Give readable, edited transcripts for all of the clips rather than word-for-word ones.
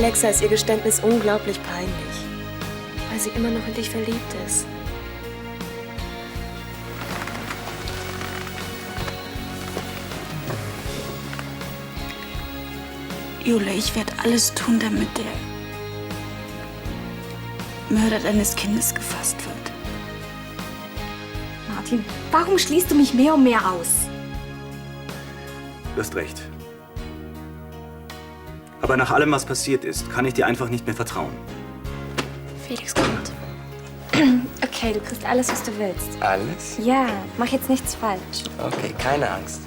Alexa ist ihr Geständnis unglaublich peinlich, weil sie immer noch in dich verliebt ist. Jule, ich werde alles tun, damit der Mörder deines Kindes gefasst wird. Martin, warum schließt du mich mehr und mehr aus? Du hast recht. Aber nach allem, was passiert ist, kann ich dir einfach nicht mehr vertrauen. Felix kommt. Okay, du kriegst alles, was du willst. Alles? Ja, mach jetzt nichts falsch. Okay, keine Angst.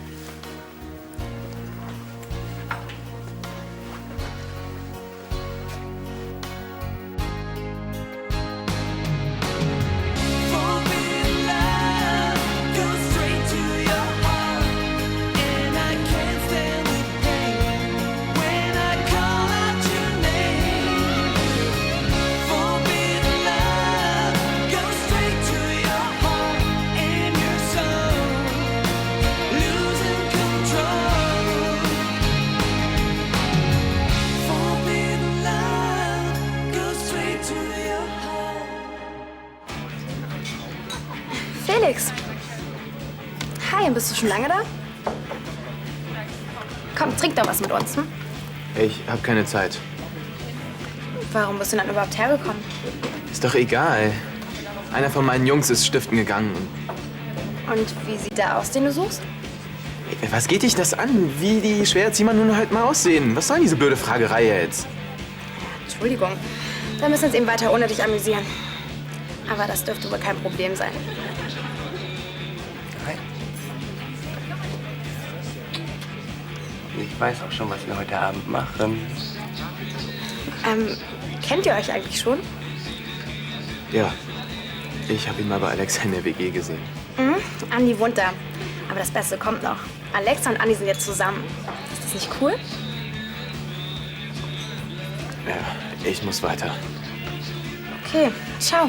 Felix. Hi, bist du schon lange da? Komm, trink doch was mit uns, hm? Ich habe keine Zeit. Warum bist du dann überhaupt hergekommen? Ist doch egal. Einer von meinen Jungs ist stiften gegangen. Und wie sieht der aus, den du suchst? Was geht dich das an? Wie die Schwererzieher nun halt mal aussehen? Was soll diese blöde Fragerei jetzt? Entschuldigung. Wir müssen uns eben weiter ohne dich amüsieren. Aber das dürfte wohl kein Problem sein. Hi. Ich weiß auch schon, was wir heute Abend machen. Kennt ihr euch eigentlich schon? Ja, ich habe ihn mal bei Alexa in der WG gesehen. Mhm, Andi wohnt da. Aber das Beste kommt noch. Alexa und Andi sind jetzt zusammen. Ist das nicht cool? Ja, ich muss weiter. Okay, ciao.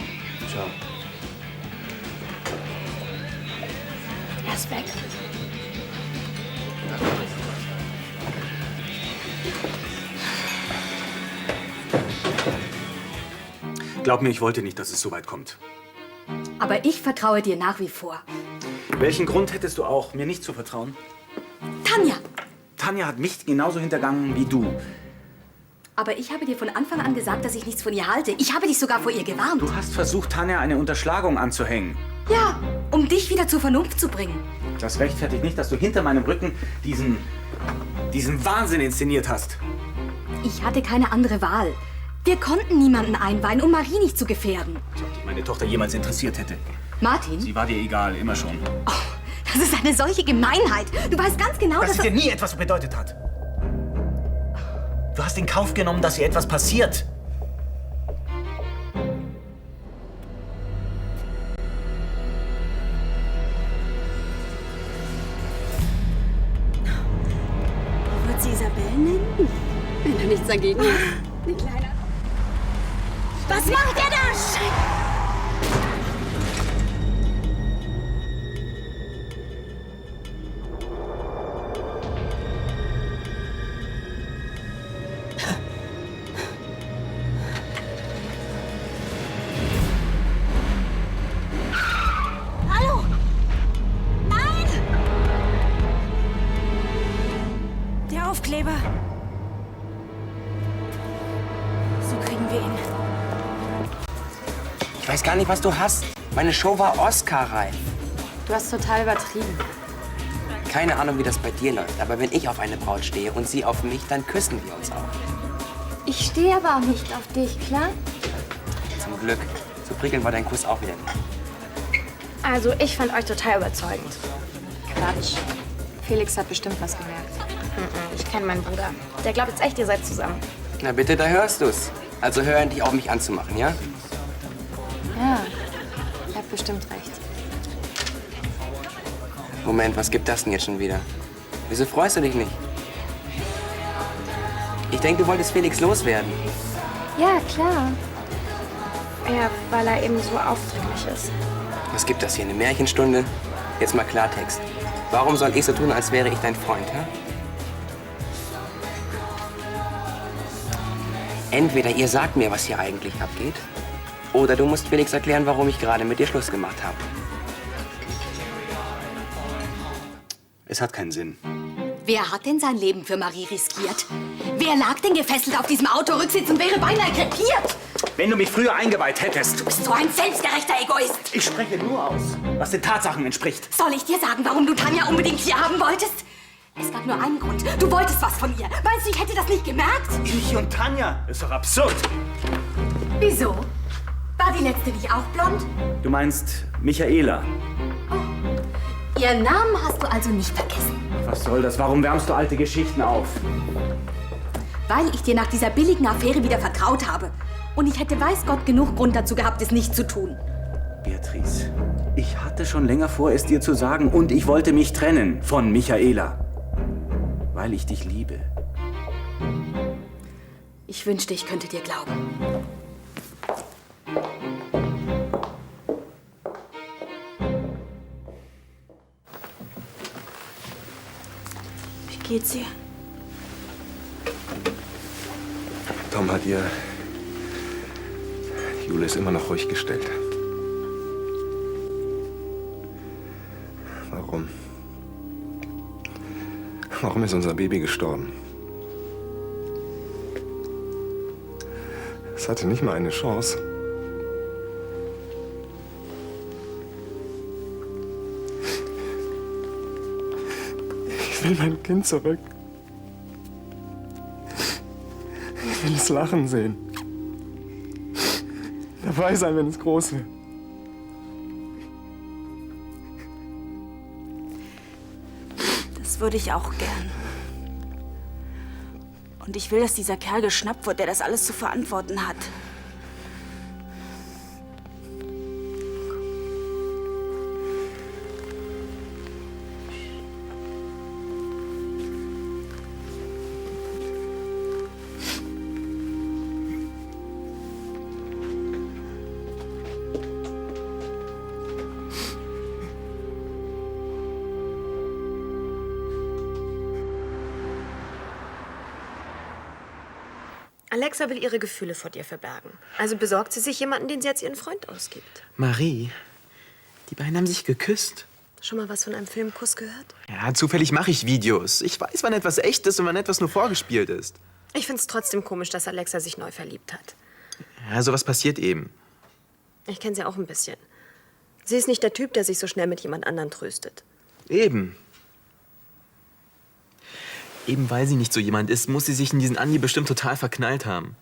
Ciao. Er ist weg. Glaub mir, ich wollte nicht, dass es so weit kommt. Aber ich vertraue dir nach wie vor. Welchen Grund hättest du auch, mir nicht zu vertrauen? Tanja! Tanja hat mich genauso hintergangen wie du. Aber ich habe dir von Anfang an gesagt, dass ich nichts von ihr halte. Ich habe dich sogar vor ihr gewarnt. Du hast versucht, Tanja eine Unterschlagung anzuhängen. Ja, um dich wieder zur Vernunft zu bringen. Das rechtfertigt nicht, dass du hinter meinem Rücken diesen Wahnsinn inszeniert hast. Ich hatte keine andere Wahl. Wir konnten niemanden einweihen, um Marie nicht zu gefährden. Als ob dich meine Tochter jemals interessiert hätte. Martin? Sie war dir egal, immer schon. Oh, das ist eine solche Gemeinheit. Du weißt ganz genau, dass es dir nie etwas bedeutet hat. Du hast in Kauf genommen, dass ihr etwas passiert. Wollt sie Isabel nennen? Wenn du nichts dagegen hast. Ein kleiner... Was macht er da? Hallo? Nein! Der Aufkleber. So kriegen wir ihn. Ich weiß gar nicht, was du hast. Meine Show war Oscar-reif. Du hast total übertrieben. Keine Ahnung, wie das bei dir läuft, aber wenn ich auf eine Braut stehe und sie auf mich, dann küssen wir uns auch. Ich stehe aber auch nicht auf dich, klar? Zum Glück. So prickelnd war dein Kuss auch wieder nicht. Also, ich fand euch total überzeugend. Quatsch. Felix hat bestimmt was gemerkt. Ich kenne meinen Bruder. Der glaubt jetzt echt, ihr seid zusammen. Na bitte, da hörst du's. Also hör endlich auf, mich anzumachen, ja? Ja, er hat bestimmt recht. Moment, was gibt das denn jetzt schon wieder? Wieso freust du dich nicht? Ich denke, du wolltest Felix loswerden. Ja, klar. Ja, weil er eben so aufdringlich ist. Was gibt das hier, eine Märchenstunde? Jetzt mal Klartext. Warum soll ich so tun, als wäre ich dein Freund, hä? Entweder ihr sagt mir, was hier eigentlich abgeht, oder du musst Felix erklären, warum ich gerade mit dir Schluss gemacht habe. Es hat keinen Sinn. Wer hat denn sein Leben für Marie riskiert? Wer lag denn gefesselt auf diesem Autorücksitz und wäre beinahe krepiert? Wenn du mich früher eingeweiht hättest. Du bist so ein selbstgerechter Egoist. Ich spreche nur aus, was den Tatsachen entspricht. Soll ich dir sagen, warum du Tanja unbedingt hier haben wolltest? Es gab nur einen Grund. Du wolltest was von ihr. Meinst du, ich hätte das nicht gemerkt? Ich und Tanja? Ist doch absurd. Wieso? War die letzte nicht auch blond? Du meinst Michaela. Ihren Namen hast du also nicht vergessen. Was soll das? Warum wärmst du alte Geschichten auf? Weil ich dir nach dieser billigen Affäre wieder vertraut habe. Und ich hätte weiß Gott genug Grund dazu gehabt, es nicht zu tun. Beatrice, ich hatte schon länger vor, es dir zu sagen. Und ich wollte mich trennen von Michaela. Weil ich dich liebe. Ich wünschte, ich könnte dir glauben. Wie geht's ihr? Tom hat ihr Jule ist immer noch ruhig gestellt. Warum? Warum ist unser Baby gestorben? Es hatte nicht mal eine Chance. Ich will mein Kind zurück. Ich will es lachen sehen. Dabei sein, wenn es groß wird. Das würde ich auch gern. Und ich will, dass dieser Kerl geschnappt wird, der das alles zu verantworten hat. Alexa will ihre Gefühle vor dir verbergen. Also besorgt sie sich jemanden, den sie als ihren Freund ausgibt. Marie, die beiden haben sich geküsst. Schon mal was von einem Filmkuss gehört? Ja, zufällig mache ich Videos. Ich weiß, wann etwas echt ist und wann etwas nur vorgespielt ist. Ich find's trotzdem komisch, dass Alexa sich neu verliebt hat. Ja, sowas passiert eben. Ich kenne sie auch ein bisschen. Sie ist nicht der Typ, der sich so schnell mit jemand anderem tröstet. Eben. Eben weil sie nicht so jemand ist, muss sie sich in diesen Andi bestimmt total verknallt haben.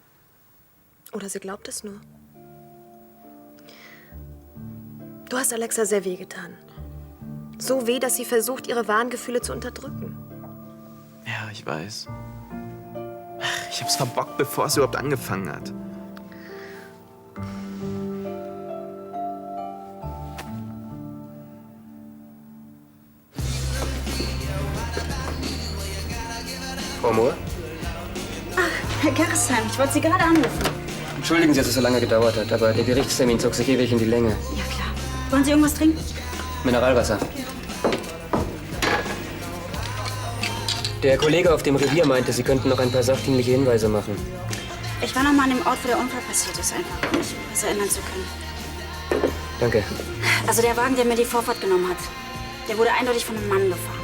Oder sie glaubt es nur. Du hast Alexa sehr wehgetan. So weh, dass sie versucht, ihre wahren Gefühle zu unterdrücken. Ja, ich weiß. Ich hab's verbockt, bevor es überhaupt angefangen hat. Frau Mohr? Herr Gerresheim, ich wollte Sie gerade anrufen. Entschuldigen Sie, dass es so lange gedauert hat, aber der Gerichtstermin zog sich ewig in die Länge. Ja, klar. Wollen Sie irgendwas trinken? Mineralwasser. Der Kollege auf dem Revier meinte, Sie könnten noch ein paar sachdienliche Hinweise machen. Ich war noch mal an dem Ort, wo der Unfall passiert ist, einfach um mich besser erinnern zu können. Danke. Also der Wagen, der mir die Vorfahrt genommen hat, der wurde eindeutig von einem Mann gefahren.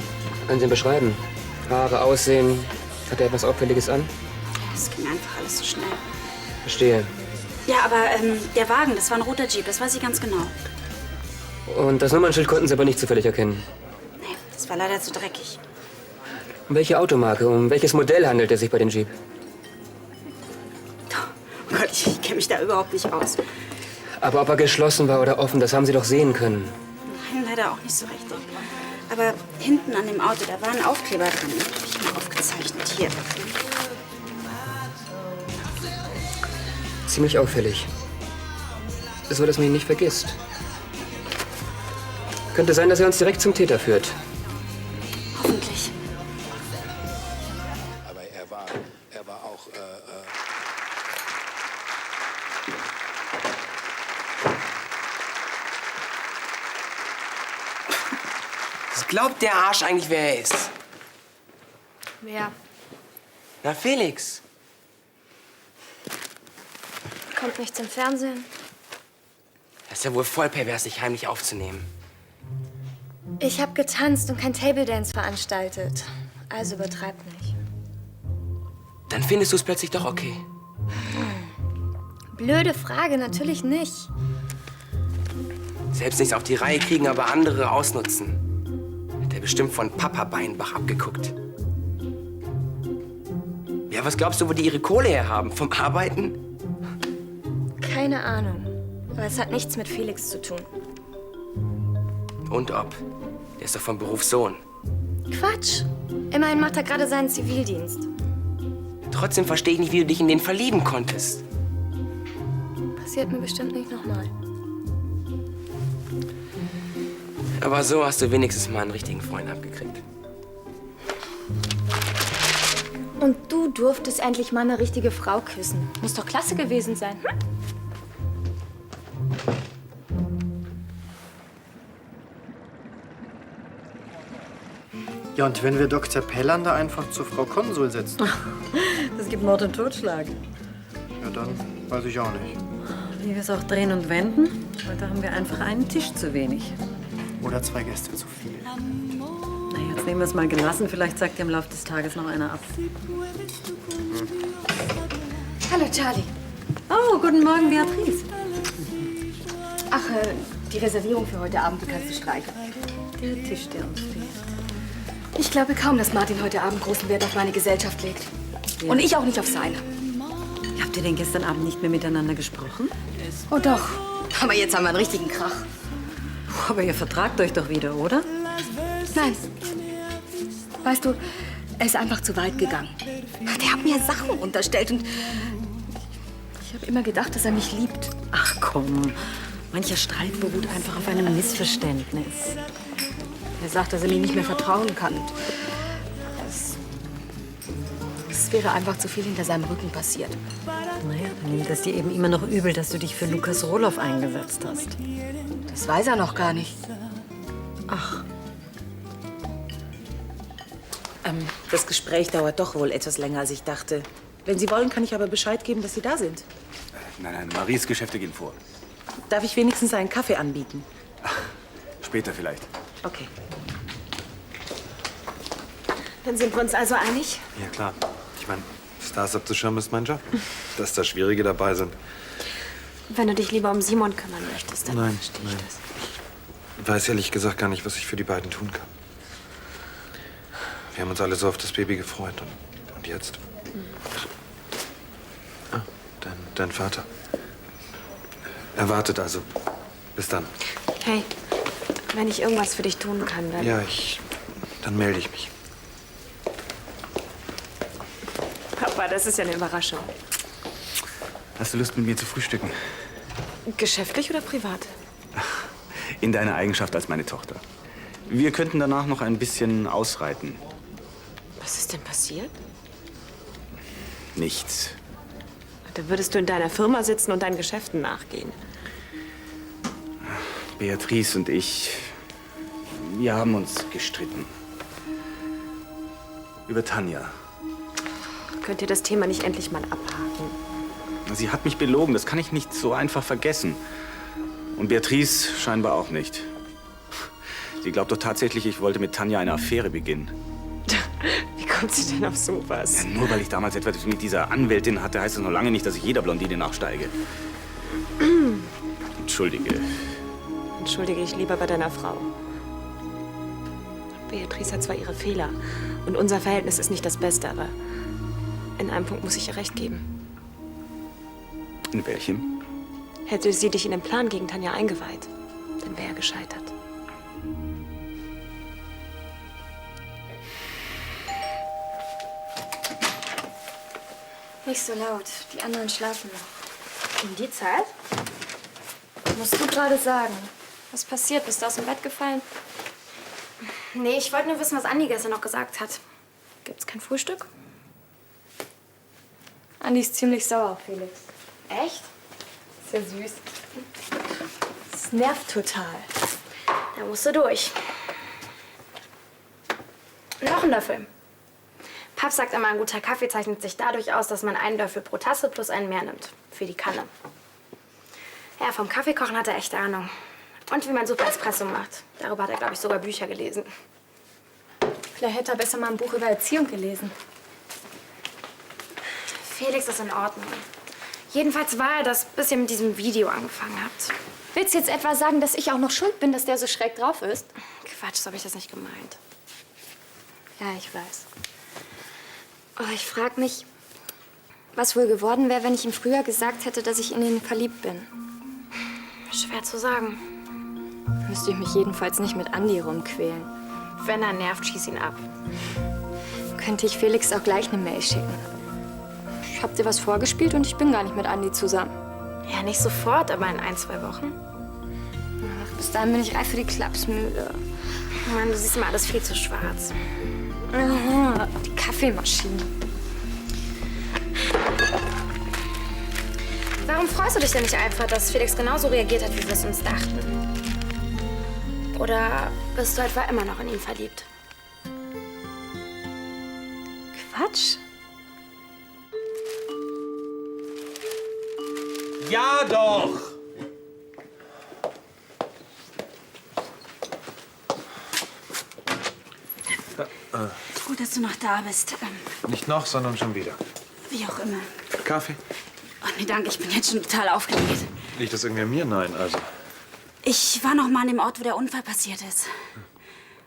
Können Sie ihn beschreiben? Haare, Aussehen, hat er etwas Auffälliges an? Es ging einfach alles so schnell. Verstehe. Ja, aber der Wagen, das war ein roter Jeep, das weiß ich ganz genau. Und das Nummernschild konnten Sie aber nicht zufällig erkennen. Nee, das war leider zu dreckig. Um welche Automarke, um welches Modell handelt es sich bei dem Jeep? Oh Gott, ich kenne mich da überhaupt nicht aus. Aber ob er geschlossen war oder offen, das haben Sie doch sehen können. Nein, leider auch nicht so richtig. Aber hinten an dem Auto, da war ein Aufkleber dran. Den habe ich mal aufgezeichnet. Hier. Ziemlich auffällig. So, dass man ihn nicht vergisst. Könnte sein, dass er uns direkt zum Täter führt. Hoffentlich. Aber er war auch, Was glaubt der Arsch eigentlich, wer er ist? Wer? Na, Felix. Kommt nichts im Fernsehen. Das ist ja wohl voll pervers, sich heimlich aufzunehmen. Ich habe getanzt und kein Table Dance veranstaltet. Also übertreib nicht. Dann findest du es plötzlich doch okay. Blöde Frage, natürlich nicht. Selbst nichts auf die Reihe kriegen, aber andere ausnutzen. Hat er bestimmt von Papa Beinbach abgeguckt. Ja, was glaubst du, wo die ihre Kohle herhaben? Vom Arbeiten? Keine Ahnung. Aber es hat nichts mit Felix zu tun. Und ob. Der ist doch vom Beruf Sohn. Quatsch. Immerhin macht er gerade seinen Zivildienst. Trotzdem verstehe ich nicht, wie du dich in den verlieben konntest. Passiert mir bestimmt nicht nochmal. Aber so hast du wenigstens mal einen richtigen Freund abgekriegt. Und du durftest endlich mal eine richtige Frau küssen. Muss doch klasse gewesen sein. Hm? Ja, und wenn wir Dr. Pellander einfach zu Frau Konsul setzen? Das gibt Mord und Totschlag. Ja, dann weiß ich auch nicht. Wie wir es auch drehen und wenden, heute haben wir einfach einen Tisch zu wenig. Oder 2 Gäste zu viel. Na, jetzt nehmen wir es mal gelassen. Vielleicht sagt dir im Laufe des Tages noch einer ab. Hallo, Charlie. Oh, guten Morgen, Beatrice. Ach, die Reservierung für heute Abend, die kannst du streichen. Der Tisch, der uns fehlt. Ich glaube kaum, dass Martin heute Abend großen Wert auf meine Gesellschaft legt. Und ich auch nicht auf seine. Habt ihr denn gestern Abend nicht mehr miteinander gesprochen? Oh doch. Aber jetzt haben wir einen richtigen Krach. Aber ihr vertragt euch doch wieder, oder? Nein. Weißt du, er ist einfach zu weit gegangen. Der hat mir Sachen unterstellt und ich habe immer gedacht, dass er mich liebt. Ach komm, mancher Streit beruht einfach auf einem Missverständnis. Er sagt, dass er mir nicht mehr vertrauen kann. Es wäre einfach zu viel hinter seinem Rücken passiert. Naja, dann nimmt es dir eben immer noch übel, dass du dich für Lukas Roloff eingesetzt hast. Das weiß er noch gar nicht. Ach. Das Gespräch dauert doch wohl etwas länger, als ich dachte. Wenn Sie wollen, kann ich aber Bescheid geben, dass Sie da sind. Nein, Maries Geschäfte gehen vor. Darf ich wenigstens einen Kaffee anbieten? Später vielleicht. Okay. Dann sind wir uns also einig? Ja, klar. Ich meine, Stars abzuschirmen ist mein Job. Dass da Schwierige dabei sind. Wenn du dich lieber um Simon kümmern möchtest, dann Nein, verstehe ich das. Ich weiß ehrlich gesagt gar nicht, was ich für die beiden tun kann. Wir haben uns alle so auf das Baby gefreut. Und jetzt? Ah, dein Vater. Er wartet also. Bis dann. Hey, wenn ich irgendwas für dich tun kann, dann... Ja, dann melde ich mich. Papa, das ist ja eine Überraschung. Hast du Lust, mit mir zu frühstücken? Geschäftlich oder privat? In deiner Eigenschaft als meine Tochter. Wir könnten danach noch ein bisschen ausreiten. Was ist denn passiert? Nichts. Da würdest du in deiner Firma sitzen und deinen Geschäften nachgehen. Beatrice und ich, wir haben uns gestritten. Über Tanja. Könnt ihr das Thema nicht endlich mal abhaken? Sie hat mich belogen, das kann ich nicht so einfach vergessen. Und Beatrice scheinbar auch nicht. Sie glaubt doch tatsächlich, ich wollte mit Tanja eine Affäre beginnen. Wie kommt sie denn auf sowas? Ja, nur weil ich damals etwas mit dieser Anwältin hatte, heißt das noch lange nicht, dass ich jeder Blondine nachsteige. Entschuldige. Entschuldige ich lieber bei deiner Frau. Beatrice hat zwar ihre Fehler und unser Verhältnis ist nicht das Beste, aber in einem Punkt muss ich ihr recht geben. In welchem? Hätte sie dich in den Plan gegen Tanja eingeweiht, dann wäre er gescheitert. Nicht so laut. Die anderen schlafen noch. Um die Zeit? Musst du gerade sagen. Was passiert? Bist du aus dem Bett gefallen? Nee, ich wollte nur wissen, was Andi gestern noch gesagt hat. Gibt's kein Frühstück? Andi ist ziemlich sauer auf Felix. Echt? Ist ja süß. Das nervt total. Da musst du durch. Noch ein Löffel. Pap sagt immer, ein guter Kaffee zeichnet sich dadurch aus, dass man einen Löffel pro Tasse plus einen mehr nimmt. Für die Kanne. Ja, vom Kaffeekochen hat er echt Ahnung. Und wie man Super Espresso macht. Darüber hat er, glaube ich, sogar Bücher gelesen. Vielleicht hätte er besser mal ein Buch über Erziehung gelesen. Felix ist in Ordnung. Jedenfalls war er das, bis ihr mit diesem Video angefangen habt. Willst du jetzt etwa sagen, dass ich auch noch schuld bin, dass der so schräg drauf ist? Quatsch, so habe ich das nicht gemeint. Ja, ich weiß. Oh, ich frage mich, was wohl geworden wäre, wenn ich ihm früher gesagt hätte, dass ich in ihn verliebt bin. Schwer zu sagen. Müsste ich mich jedenfalls nicht mit Andi rumquälen. Wenn er nervt, schieß ihn ab. Könnte ich Felix auch gleich eine Mail schicken. Ich hab dir was vorgespielt und ich bin gar nicht mit Andi zusammen. Ja, nicht sofort, aber in 1, 2 Wochen. Ach, bis dahin bin ich reif für die Klapsmühle. Mann, du siehst immer alles viel zu schwarz. Aha, die Kaffeemaschine. Warum freust du dich denn nicht einfach, dass Felix genauso reagiert hat, wie wir es uns dachten? Oder bist du etwa immer noch in ihn verliebt? Quatsch. Ja doch! Gut, dass du noch da bist. Nicht noch, sondern schon wieder. Wie auch immer. Kaffee? Oh, nee, danke, ich bin jetzt schon total aufgeregt. Liegt das irgendwie an mir? Nein, also. Ich war noch mal an dem Ort, wo der Unfall passiert ist.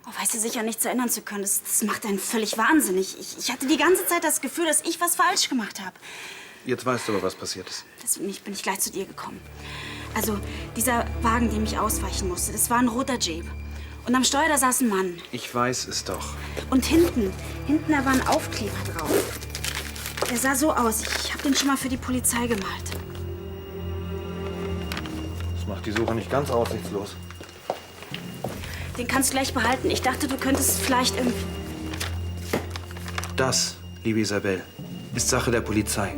Oh, weißt du, sicher nichts erinnern zu können, das macht einen völlig wahnsinnig. Ich hatte die ganze Zeit das Gefühl, dass ich was falsch gemacht habe. Jetzt weißt du aber, was passiert ist. Deswegen bin ich gleich zu dir gekommen. Also, dieser Wagen, dem ich ausweichen musste, das war ein roter Jeep. Und am Steuer, da saß ein Mann. Ich weiß es doch. Und hinten, da war ein Aufkleber drauf. Der sah so aus. Ich habe den schon mal für die Polizei gemalt. Das macht die Suche nicht ganz aussichtslos. Den kannst du gleich behalten. Ich dachte, du könntest vielleicht irgendwie... Das, liebe Isabel, ist Sache der Polizei.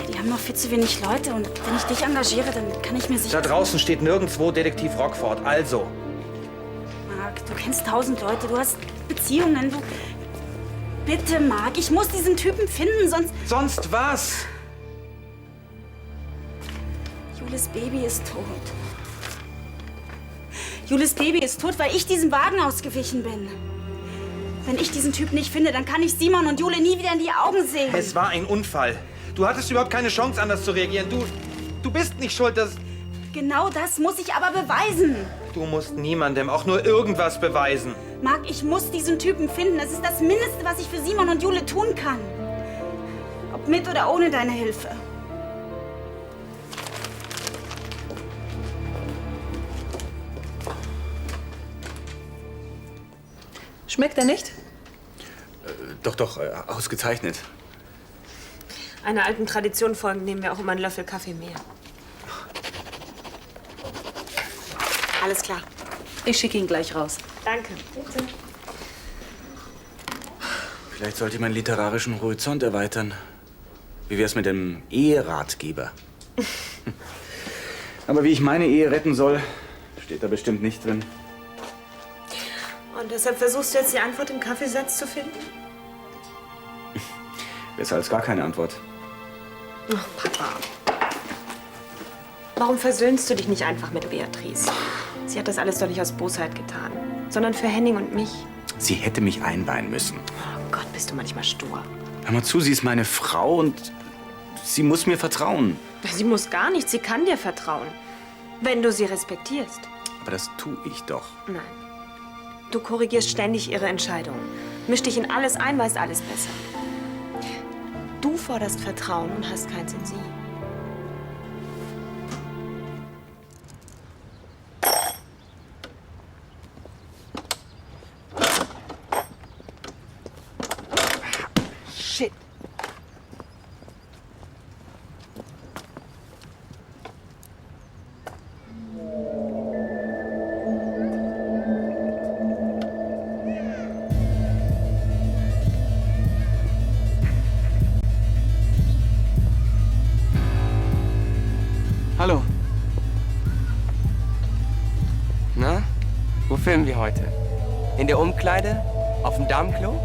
Die haben noch viel zu wenig Leute. Und wenn ich dich engagiere, dann kann ich mir sicher... Da draußen steht nirgendwo Detektiv Rockford. Also. Marc, du kennst 1000 Leute. Du hast Beziehungen. Du... Bitte, Marc, ich muss diesen Typen finden, sonst... Sonst was? Julis Baby ist tot. Julis Baby ist tot, weil ich diesem Wagen ausgewichen bin. Wenn ich diesen Typ nicht finde, dann kann ich Simon und Jule nie wieder in die Augen sehen. Es war ein Unfall. Du hattest überhaupt keine Chance, anders zu reagieren. Du bist nicht schuld, dass... Genau das muss ich aber beweisen. Du musst niemandem auch nur irgendwas beweisen. Marc, ich muss diesen Typen finden. Das ist das Mindeste, was ich für Simon und Jule tun kann. Ob mit oder ohne deine Hilfe. Schmeckt er nicht? Doch, ausgezeichnet. Einer alten Tradition folgend nehmen wir auch immer einen Löffel Kaffee mehr. Alles klar. Ich schicke ihn gleich raus. Danke. Bitte. Vielleicht sollte ich meinen literarischen Horizont erweitern. Wie wär's mit dem Eheratgeber? Aber wie ich meine Ehe retten soll, steht da bestimmt nicht drin. Und deshalb versuchst du jetzt die Antwort im Kaffeesatz zu finden? Besser als gar keine Antwort. Ach, Papa. Warum versöhnst du dich nicht einfach mit Beatrice? Sie hat das alles doch nicht aus Bosheit getan, sondern für Henning und mich. Sie hätte mich einweihen müssen. Oh Gott, bist du manchmal stur. Hör mal zu, sie ist meine Frau und sie muss mir vertrauen. Sie muss gar nicht, sie kann dir vertrauen. Wenn du sie respektierst. Aber das tue ich doch. Nein. Du korrigierst ständig ihre Entscheidungen. Misch dich in alles ein, weißt alles besser. Du forderst Vertrauen und hast keins in sie. Shit. Hallo. Na, wo filmen wir heute? In der Umkleide? Auf dem Damenklo?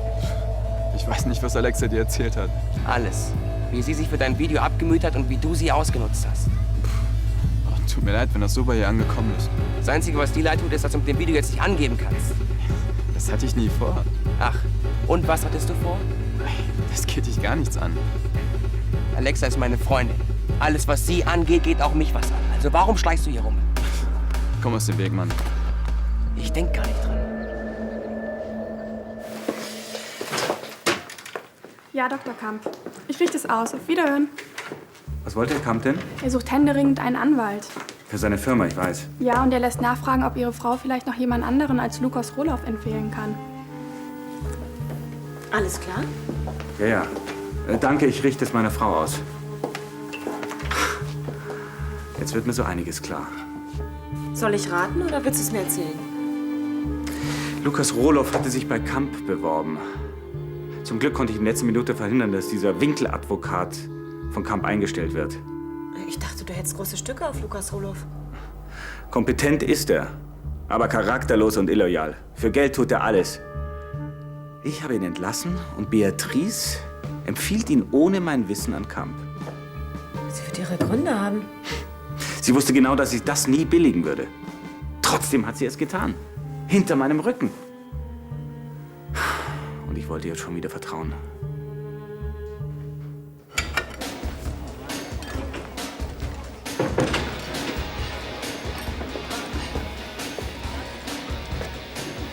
Ich weiß nicht, was Alexa dir erzählt hat. Alles. Wie sie sich für dein Video abgemüht hat und wie du sie ausgenutzt hast. Ach, tut mir leid, wenn das so bei ihr angekommen ist. Das Einzige, was dir leid tut, ist, dass du mit dem Video jetzt nicht angeben kannst. Das hatte ich nie vor. Ach, und was hattest du vor? Das geht dich gar nichts an. Alexa ist meine Freundin. Alles, was sie angeht, geht auch mich was an. Also warum schleichst du hier rum? Komm aus dem Weg, Mann. Ich denk gar nicht dran. Ja, Dr. Kamp. Ich richte es aus. Auf Wiederhören. Was wollte Herr Kamp denn? Er sucht händeringend einen Anwalt. Für seine Firma, ich weiß. Ja, und er lässt nachfragen, ob Ihre Frau vielleicht noch jemand anderen als Lukas Roloff empfehlen kann. Alles klar? Ja. Danke, ich richte es meiner Frau aus. Jetzt wird mir so einiges klar. Soll ich raten oder willst du es mir erzählen? Lukas Roloff hatte sich bei Kamp beworben. Zum Glück konnte ich in letzter Minute verhindern, dass dieser Winkeladvokat von Kamp eingestellt wird. Ich dachte, du hättest große Stücke auf Lukas Roloff. Kompetent ist er, aber charakterlos und illoyal. Für Geld tut er alles. Ich habe ihn entlassen und Beatrice empfiehlt ihn ohne mein Wissen an Kamp. Sie wird ihre Gründe haben. Sie wusste genau, dass ich das nie billigen würde. Trotzdem hat sie es getan. Hinter meinem Rücken. Und ich wollte ihr schon wieder vertrauen.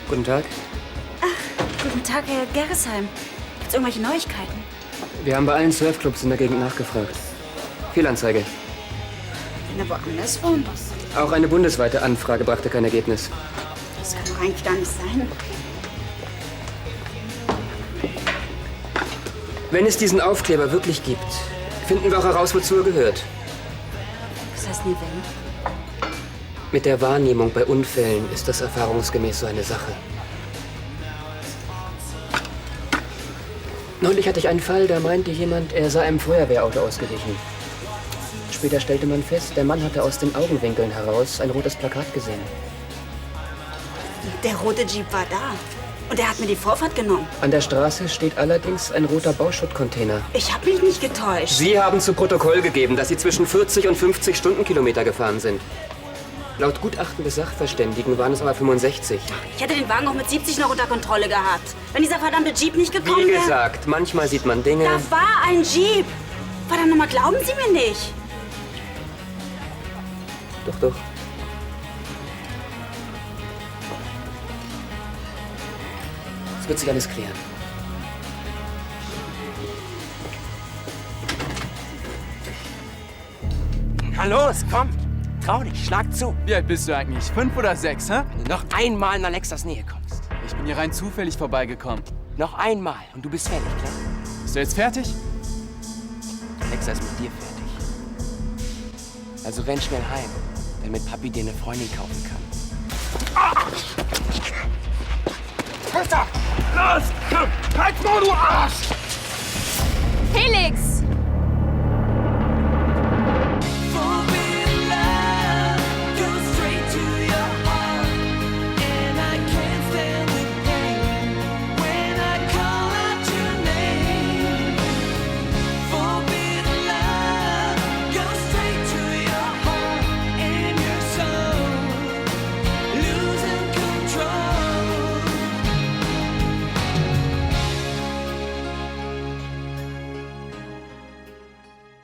Guten Tag. Ach, guten Tag, Herr Gerresheim. Gibt's irgendwelche Neuigkeiten? Wir haben bei allen Surfclubs in der Gegend nachgefragt. Fehlanzeige. Na, woanders wohnen. Auch eine bundesweite Anfrage brachte kein Ergebnis. Das kann doch eigentlich gar nicht sein. Wenn es diesen Aufkleber wirklich gibt, finden wir auch heraus, wozu er gehört. Was heißt denn wenn? Mit der Wahrnehmung bei Unfällen ist das erfahrungsgemäß so eine Sache. Neulich hatte ich einen Fall, da meinte jemand, er sei einem Feuerwehrauto ausgewichen. Später stellte man fest, der Mann hatte aus den Augenwinkeln heraus ein rotes Plakat gesehen. Der rote Jeep war da. Und er hat mir die Vorfahrt genommen. An der Straße steht allerdings ein roter Bauschuttcontainer. Ich habe mich nicht getäuscht. Sie haben zu Protokoll gegeben, dass Sie zwischen 40 und 50 Stundenkilometer gefahren sind. Laut Gutachten des Sachverständigen waren es aber 65. Ich hätte den Wagen auch mit 70 noch unter Kontrolle gehabt. Wenn dieser verdammte Jeep nicht gekommen Wie wäre... gesagt, manchmal sieht man Dinge... Da war ein Jeep. Verdammt nochmal, glauben Sie mir nicht. Doch. Es wird sich alles klären. Na los, komm. Trau dich, schlag zu. Wie alt bist du eigentlich? 5 oder 6, hä? Wenn du noch einmal in Alexas Nähe kommst. Ich bin hier rein zufällig vorbeigekommen. Noch einmal und du bist fertig, klar? Bist du jetzt fertig? Alexa ist mit dir fertig. Also renn schnell heim, damit Papi dir eine Freundin kaufen kann. Los! Komm! Halt mal, du Arsch! Felix!